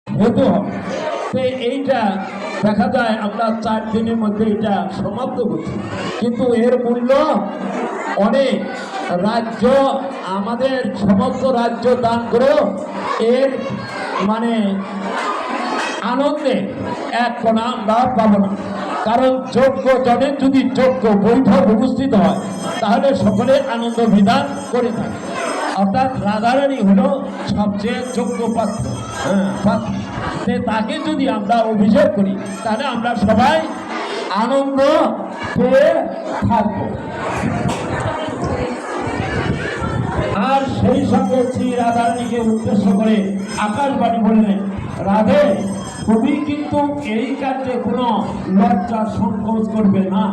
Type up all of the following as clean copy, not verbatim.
হতে হবে। তো এইটা দেখা যায় আমরা 4 দিনের মধ্যে এটা সমাপ্ত করছি, কিন্তু এর মূল্য অনেক। রাজ্য আমাদের সমস্ত রাজ্য দান করেও এর মানে আনন্দে এক কোণা আমরা পাবো না। কারণ যোগ্য জনের যদি যোগ্য বৈঠক উপস্থিত হয় তাহলে সকলে আনন্দ বিধান করে থাকে। অর্থাৎ রাধারানী হলো সবচেয়ে যোগ্য পাত্র, পাত্রী। তাকে যদি আমরা অভিষেক করি তাহলে আমরা সবাই আনন্দ পেয়ে থাকব। আর সেই সঙ্গে শ্রী রাধারানীকে উদ্দেশ্য করে আকাশবাণী বললেন, রাধে তুমি কিন্তু এই কাজে কোনো লজ্জা সংকোচ করবে না।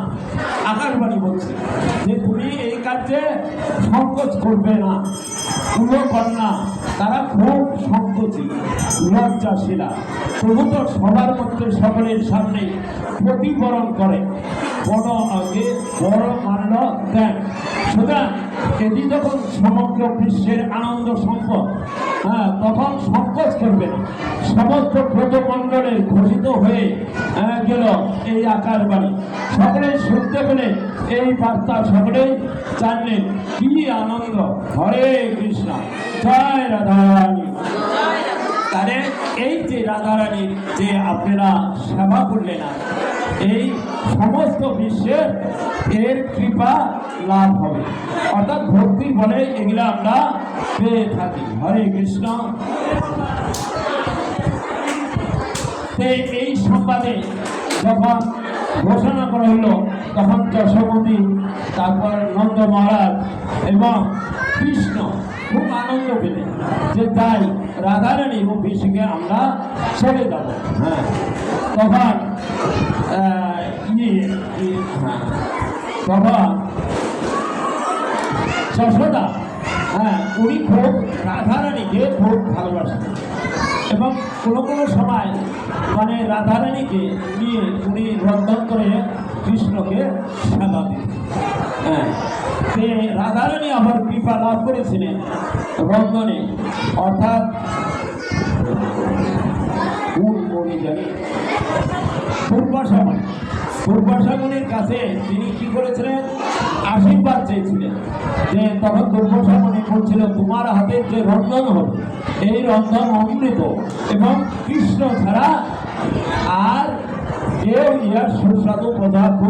আকাশবাণী বলছে যে তুমি এই কাজে সংকোচ করবে না। কুলকন্যা তারা খুব সংকোচী, লজ্জাশীলা, প্রভু তো সবার মধ্যে সকলের সামনে প্রতিবরণ করে, বড় আগে বড় মান্য দেন। সুতরাং এটি যখন সমগ্র বিশ্বের আনন্দ সম্পদ, তখন সংকোচ করবে না। সমস্ত ব্রতমণ্ডলের ঘোষিত হয়ে গেল এই আকাশবাণী। সকলেই শুনতে পেলে এই বার্তা সকলেই জানলেন। কি আনন্দ! হরে কৃষ্ণ, জয় রাধারানী। তাহলে এই যে রাধারানীর যে আপনারা সেবা করলেন না, এই সমস্ত বিশ্বের এর কৃপা লাভ হবে। অর্থাৎ ভক্তি বলে এগুলো আমরা পেয়ে থাকি। হরে কৃষ্ণ। এই সংবাদে যখন ঘোষণা করা হলো তখন যশোমতী, তারপর নন্দ মহারাজ এবং কৃষ্ণ খুব আনন্দ পেলেন যে তাই রাধারানী এবং বিষ্ণুকে আমরা ছেড়ে যাব। তখন তখন যশোদা উনি খুব রাধারানীকে খুব ভালোবাসেন এবং কোনো কোনো সময় মানে রাধারানীকে নিয়ে উনি রন্ধন করে কৃষ্ণকে সেবা দিন। সে রাধারানী আবার কৃপা লাভ করেছিলেন রন্ধনে, অর্থাৎ দুর্বাসামণির কাছে তিনি কি করেছিলেন? আশীর্বাদ চেয়েছিলেন। যে তখন দুর্বাসামণি বলছিল তোমার হাতের যে রন্ধন হবে এই রন্ধন অমৃত এবং কৃষ্ণ ছাড়া আর কেউ ইয়ার সুস্বাদু পদার্থ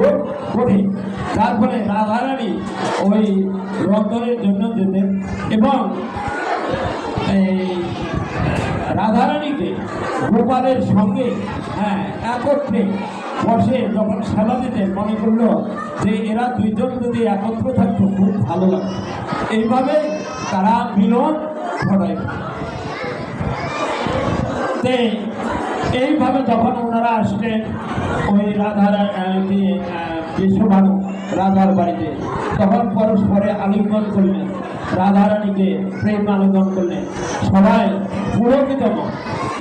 করে। তারপরে রাধারানী ওই রন্ধনের জন্য যেতেন এবং এই রাধারানীকে গোপালের সঙ্গে একত্রে বসে যখন সেবা দিতেন মনে করলো যে এরা দুইজন যদি একত্র থাকতো খুব ভালো লাগতো। এইভাবে তারা মিলন ঘটায়। এইভাবে যখন ওনারা আসলেন ওই বিশ্বভানু রাধার বাড়িতে, তখন পরস্পরে আলিঙ্গন করলেন, রাধারানীকে প্রেম আলিঙ্গন করলেন, সবাই পুরোহিত।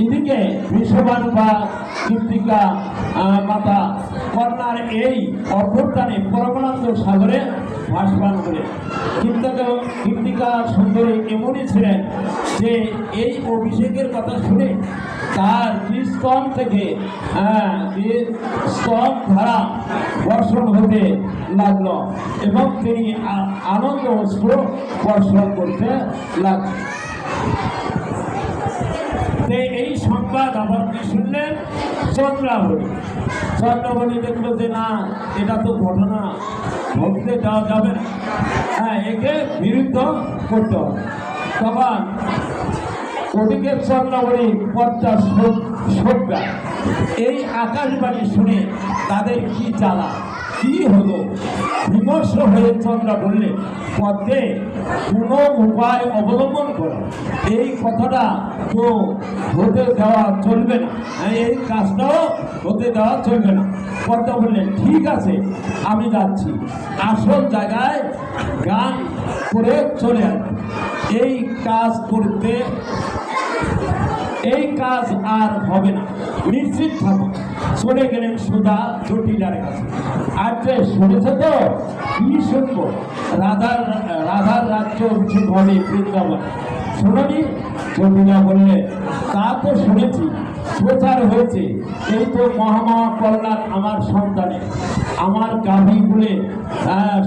এদিকে বিশ্বভানু বা কীর্তিকা মাতা কন্যার এই অভ্যুত্থানে পরমানন্দ সাগরে ভাসমান করে। কীর্তিকা সুন্দরী এমনই ছিলেন যে এই অভিষেকের কথা শুনে তার স্তন থেকে স্তন ধারা বর্ষণ হতে লাগল এবং তিনি আনন্দ অশ্রু বর্ষণ করতে লাগলেন। এই সংবাদ আবার কি শুনলেন? চন্দ্রাবলী। চন্দ্রাবলী দেখলো যে না, এটা তো ঘটনা ঘটতে দেওয়া যাবে না, একে বিরুদ্ধ করতে হবে। তখন ওদিকে চন্দ্রাবলী 50 সজ্ঞা এই আকাশবাণী শুনে তাদের কি জ্বালা, কি হলো, বিমর্ষ হয়ে চন্দ্রা বললে পথে কোনো উপায় অবলম্বন করো, এই কথাটা তো হতে দেওয়া চলবে না, এই কাজটাও হতে দেওয়া চলবে না। পদ্মা বললেন ঠিক আছে, আমি যাচ্ছি, আসল জায়গায় গান করে চলে আসবে। এই কাজ করতে এই কাজ আর হবে না, নিশ্চিত থাকো। চলে গেলেন সুধা জটিলার কাছে। আর যে শুনেছে তো কি শুনবো, রাধার রাজ্য ঘরে বৃন্দাবন শুনি। জটিলা বললে তা তো শুনেছি, প্রচার হয়েছে, এই তো মহা কল্যাণ আমার সন্তানের, আমার গাভী বলে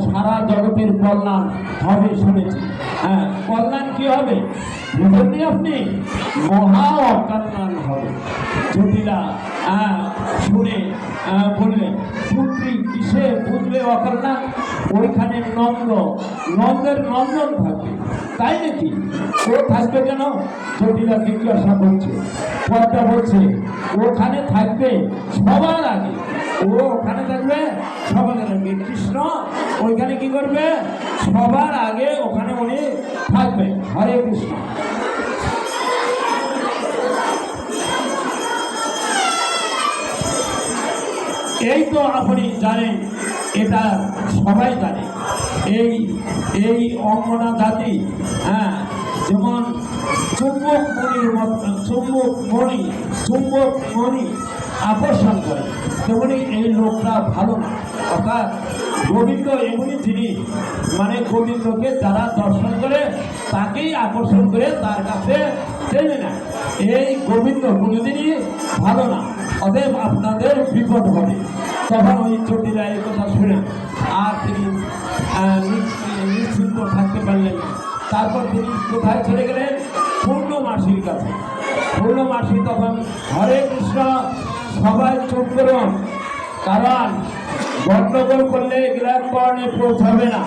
সারা জগতের কল্যাণ হবে শুনেছি। হ্যাঁ, কল্যাণ কি হবে বুঝেননি আপনি? মহা অকল্যাণ হবে। জটিলা শুনে বললেন, পুত্রী কিসে বুঝবে অকল্যাণ? ওইখানে নন্দের নন্দন থাকবে, তাই নাকি? ও থাকবে কেন? জটিলা জিজ্ঞাসা করছে। পদ্মা বলছে ওখানে থাকবে সবার আগে, ও ওখানে থাকবে সবার আগে। কৃষ্ণ ওইখানে কি করবে? সবার আগে ওখানে উনি থাকবে। হরে কৃষ্ণ। এই তো আপনি জানেন, এটা সবাই জানে। এই অঙ্গনা জাতি, যেমন চুম্বক মণি আকর্ষণ করে, তেমনি এই লোকটা ভালো না। অর্থাৎ গোবিন্দ এমনই জিনিস, মানে গোবিন্দকে যারা দর্শন করে তাকেই আকর্ষণ করে তার কাছে টেনে নেয়। এই গোবিন্দ কোনোদিনই ভালো না, অতএব আপনাদের বিপদ হবে। তখন ওই চটিরা এই কথা শুনে আর তিনি নিশ্চিন্ত থাকতে পারলেন না। তারপর তিনি কোথায় চলে গেলেন? পূর্ণমাসীর কাছে। পূর্ণমাসী তখন, হরে কৃষ্ণ, সবাই চুপ করুন, কারণ গণ্ডগোল করলে গ্রামকরণে পৌঁছাবে না,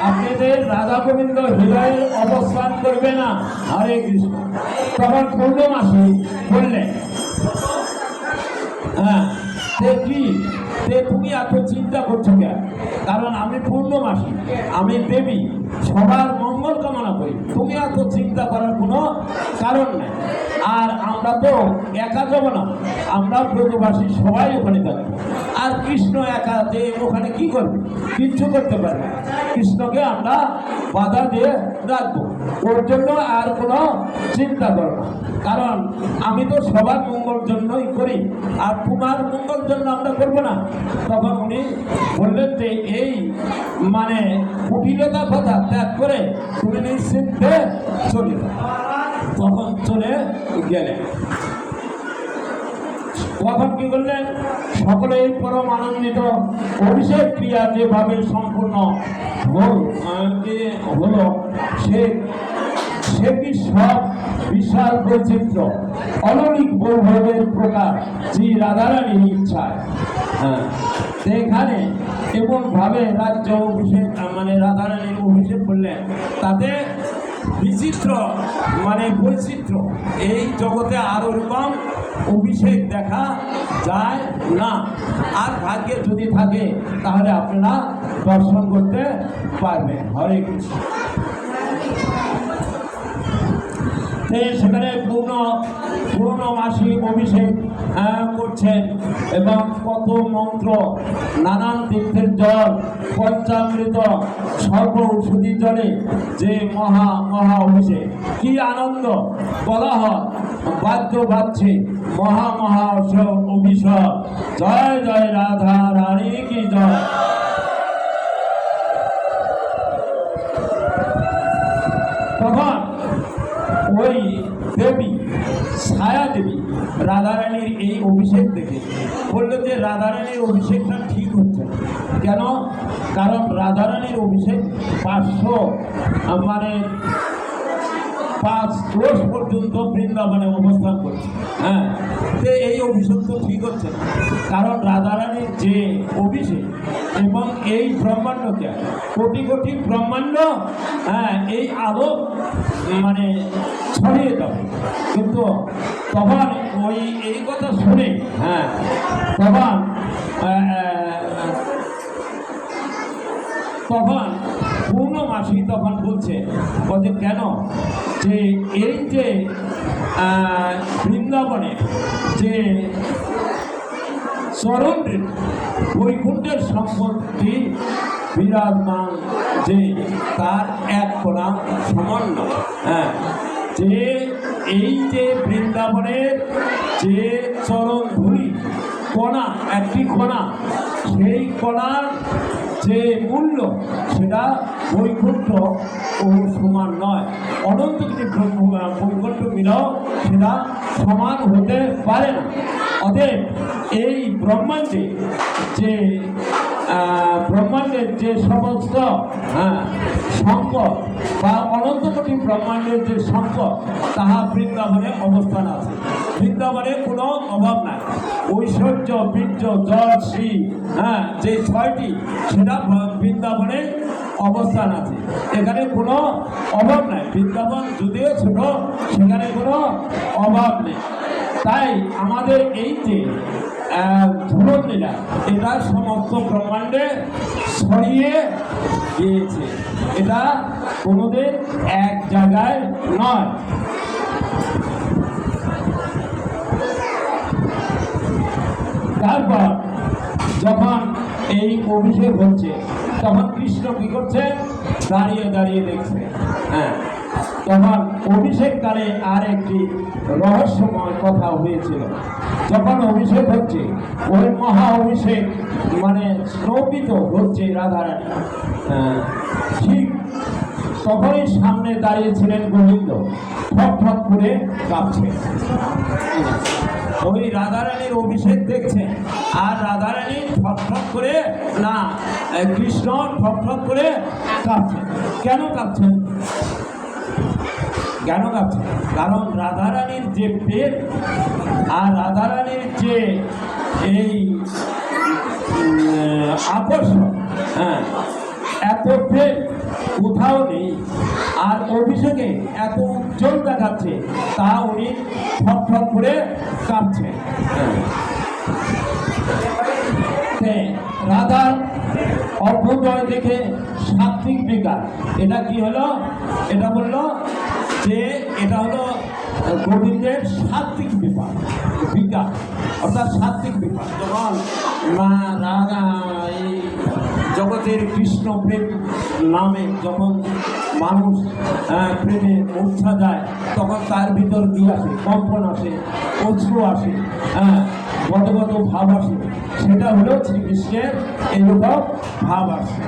আপনাদের রাধা গোবিন্দ হৃদয়ের অবস্থান করবে না। হরে কৃষ্ণ। তখন পূর্ণমাসী বললেন, কি তুমি এত চিন্তা করছো কেন? কারণ আমি পূর্ণমাসী, আমি দেবী, সবার মঙ্গল কামনা করি, তুমি এত চিন্তা করার কোনো কারণ নেই। আর আমরা তো একা যাবো না, আমরা ব্রজবাসী সবাই ওখানে থাকবো। আর কৃষ্ণ একা যে ওখানে কি করবে? কিচ্ছু করতে পারবে। কৃষ্ণকে আমরা বাধা দিয়ে রাখবো, ওর জন্য আর কোনো চিন্তা করো না, কারণ আমি তো সবার মঙ্গল জন্যই করি, আর তোমার মঙ্গল জন্য আমরা করবো না। তখন উনি বললেন যে এই মানে কুটিলতা কথা ত্যাগ করে তুমি নিশ্চিন্তে চলে যাও। তখন চলে গেলেন। তখন কি করলেন? সকলেই পরম আনন্দিত। অভিষেক ক্রিয়া যেভাবে সম্পূর্ণ হলো সে কি সব বিশাল বৈচিত্র্য, অলৌকিক বৈভবের প্রকার শ্রী রাধারানীর ইচ্ছায়। সেখানে এমন ভাবে রাজ্য অভিষেক মানে রাধারানীর অভিষেক করলেন, তাতে বিচিত্র মানে বৈচিত্র্য, এই জগতে আর ওরকম অভিষেক দেখা যায় না। আর ভাগ্যে যদি থাকে তাহলে আপনারা দর্শন করতে পারবেন। হরে কৃষ্ণ। সেখানে পূর্ণমাসী অভিষেক করছেন এবং কত মন্ত্র, নানান তীর্থের জল, পঞ্চামৃত, সর্ব ঔষধি জলে যে মহা অভিষেক, কি আনন্দ! বলা হয় বাদ্য বাজছে, মহা অভিষেক। জয় জয় রাধা রানী কি জয়। তখন ওই দেবী, ছায়া দেবী, রাধারানীর এই অভিষেক দেখে বললো যে রাধারানীর অভিষেকটা ঠিক হচ্ছে না। কেন? কারণ রাধারানীর অভিষেক 500 মানে 5 ক্রোশ পর্যন্ত বৃন্দাবনে অবস্থান করছে। তো এই অভিষেক তো ঠিক হচ্ছে না, কারণ রাধারানীর যে অভিষেক এবং এই ব্রহ্মাণ্ডকে কোটি কোটি ব্রহ্মাণ্ড এই আলো মানে ছড়িয়ে যাবে। কিন্তু তখন ওই এই কথা শুনে তখন পূর্ণমাসী তখন বলছে কেন যে এই যে বৃন্দাবনে যে চরণ বৈকুণ্ঠের সম্পত্তি বিরাজমান, যে তার এক কোণা সামান্য, যে এই যে বৃন্দাবনের যে চরণ ধুলি কণা, একটি কণা, সেই কণার যে মূল্য সেটা বৈকুণ্ঠ ও সমান নয়, অনন্ত যদি বৈকুণ্ঠ মিলাও সেটা সমান হতে পারে না। অতএব এই ব্রহ্মাণ্ডের যে সমস্ত সংকট বা অনন্ত কোটি ব্রহ্মাণ্ডের যে সংকট তাহা বৃন্দাবনে অবস্থান আছে। বৃন্দাবনে কোনো অভাব নাই। ঐশ্বর্য, বীর্য, জল, শ্রী যে ছয়টি সেটা বৃন্দাবনে অবস্থান আছে। এখানে কোনো অভাব নাই। বৃন্দাবন যদিও ছোট, সেখানে কোনো অভাব নেই। তাই আমাদের এই যে ঝুলনলীলা এটা সমস্ত ব্রহ্মাণ্ডে ছড়িয়ে গিয়েছে, এটা কোনোদিন এক জায়গায় নয়। তারপর যখন এই অভিষেক হচ্ছে তখন কৃষ্ণ কি করছে, দাঁড়িয়ে দাঁড়িয়ে দেখছে। তখন অভিষেককালে আর একটি রহস্যময় কথা হয়েছিল। যখন অভিষেক হচ্ছে, ওই মহা অভিষেক মানে স্নপিত হচ্ছে রাধারানী, ঠিক তখনই সামনে দাঁড়িয়েছিলেন গোবিন্দ, ঠক ঠক করে কাঁপছে। ওই রাধারানীর অভিষেক দেখছেন, আর রাধারানী ঠক ঠক করে না, কৃষ্ণ ঠক ঠক করে কাঁপছেন। কেন কাঁপছেন? কেন কাঁপছেন? কারণ রাধারানীর যে প্রেম আর রাধারানীর যে এই আকর্ষণ, এত প্রেম কোথাও নেই। আর অভিষেকে এত উজ্জ্বল দেখাচ্ছে, তা উনি ঠক ঠক করে কাঁপছেন। রাধার অভ্যুদয় দেখে সাত্বিক বিকার, এটা কি হলো? এটা বললো যে এটা হলো গোবিন্দের সাত্বিক বিকার, অর্থাৎ সাত্বিক বিকার। যখন রাধা এই জগতের কৃষ্ণ প্রেম নামে যখন মানুষ প্রেমে মূর্ছা যায়, তখন তার ভিতর কি আসে? কম্পন আসে, অশ্রু আসে, গদগদ ভাব আসে। সেটা হলো শ্রীকৃষ্ণের এরকম ভাব আসে।